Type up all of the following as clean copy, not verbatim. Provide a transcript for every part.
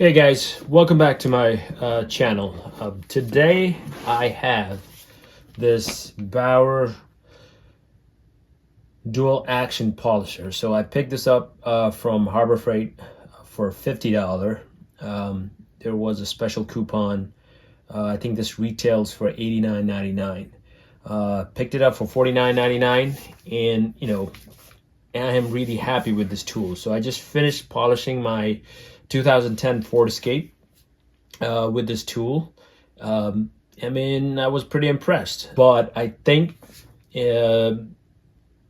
Hey guys, welcome back to my channel. Today I have this Bauer dual action polisher. So I picked this up from Harbor Freight for $50. There was a special coupon. I think this retails for $89.99. Picked it up for $49.99, and I am really happy with this tool. So I just finished polishing my 2010 Ford Escape with this tool. I was pretty impressed, but I think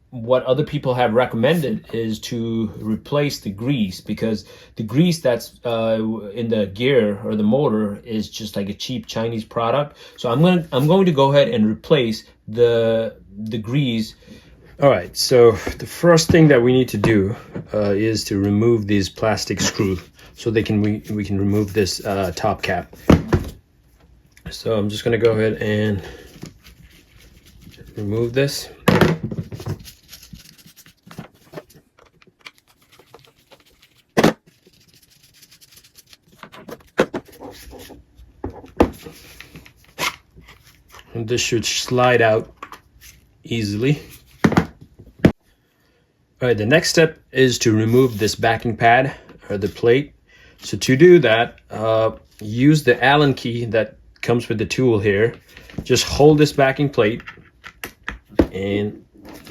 what other people have recommended is to replace the grease, because the grease that's in the gear or the motor is just like a cheap Chinese product. So I'm going to go ahead and replace the grease. All right, so the first thing that we need to do is to remove these plastic screws so we can remove this top cap. So I'm just going to go ahead and remove this. And this should slide out easily. All right, the next step is to remove this backing pad or the plate. So to do that, use the Allen key that comes with the tool here. Just hold this backing plate and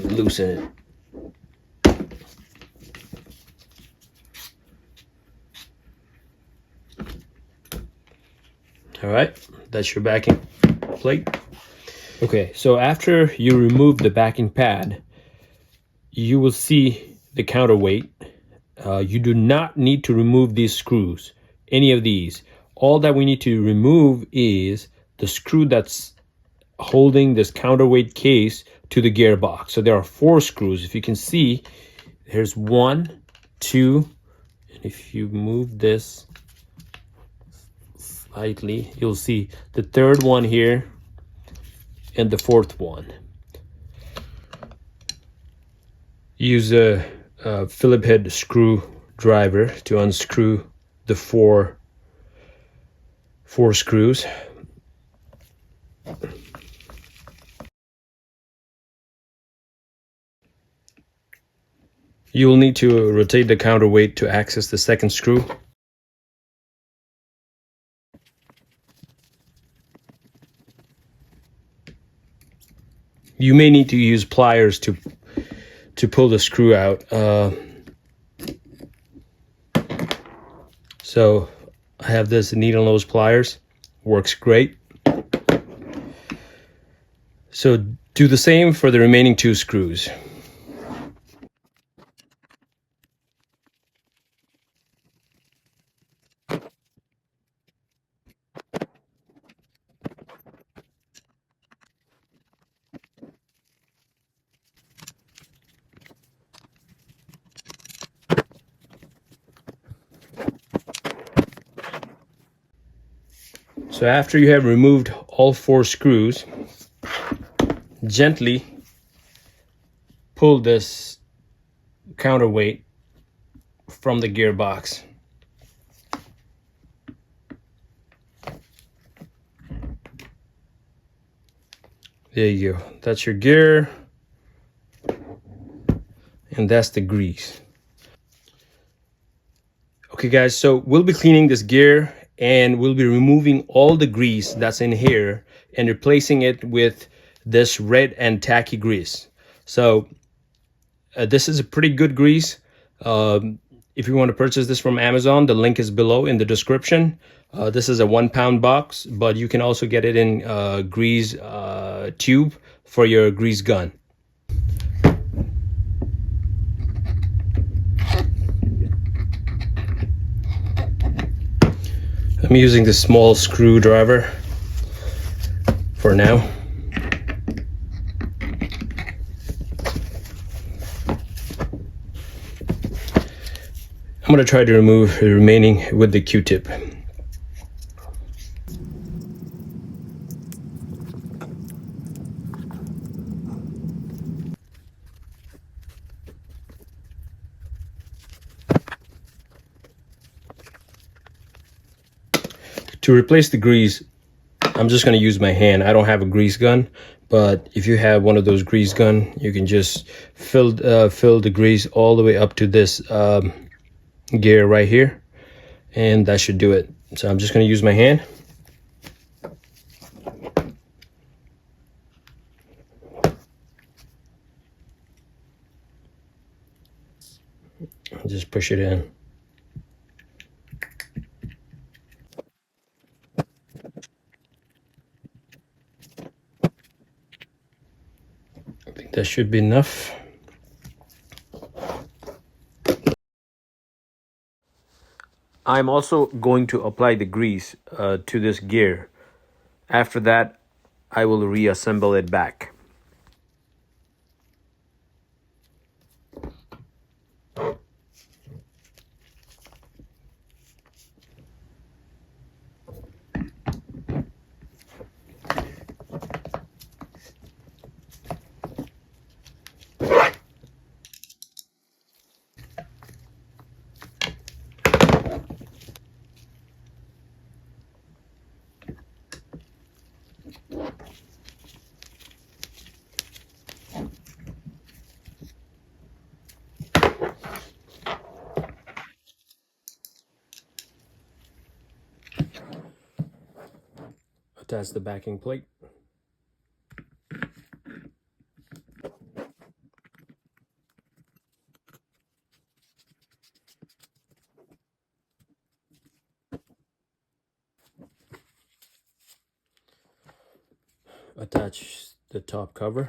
loosen it. All right, that's your backing plate. Okay, so after you remove the backing pad, you will see the counterweight. You do not need to remove these screws, any of these. All that we need to remove is the screw that's holding this counterweight case to the gearbox. So there are 4 screws. If you can see, there's 1, 2, and if you move this slightly, you'll see the 3rd one here and the 4th one. Use a Phillips head screwdriver to unscrew the four screws. You will need to rotate the counterweight to access the 2nd screw. You may need to use pliers to pull the screw out. So I have this needle nose pliers, works great. So do the same for the remaining 2 screws. So after you have removed all 4 screws, gently pull this counterweight from the gearbox. There you go. That's your gear, and that's the grease. Okay guys, so we'll be cleaning this gear and we'll be removing all the grease that's in here and replacing it with this Red N Tacky grease. So this is a pretty good grease. If you want to purchase this from Amazon, the link is below in the description. This is a 1-pound box, but you can also get it in grease tube for your grease gun. I'm using the small screwdriver for now. I'm going to try to remove the remaining with the Q-tip. To replace the grease, I'm just going to use my hand. I don't have a grease gun, but if you have one of those grease gun, you can just fill the grease all the way up to this gear right here, and that should do it. So I'm just going to use my hand. Just push it in. I think that should be enough. I'm also going to apply the grease to this gear. After that, I will reassemble it back. Attach the backing plate. Attach the top cover.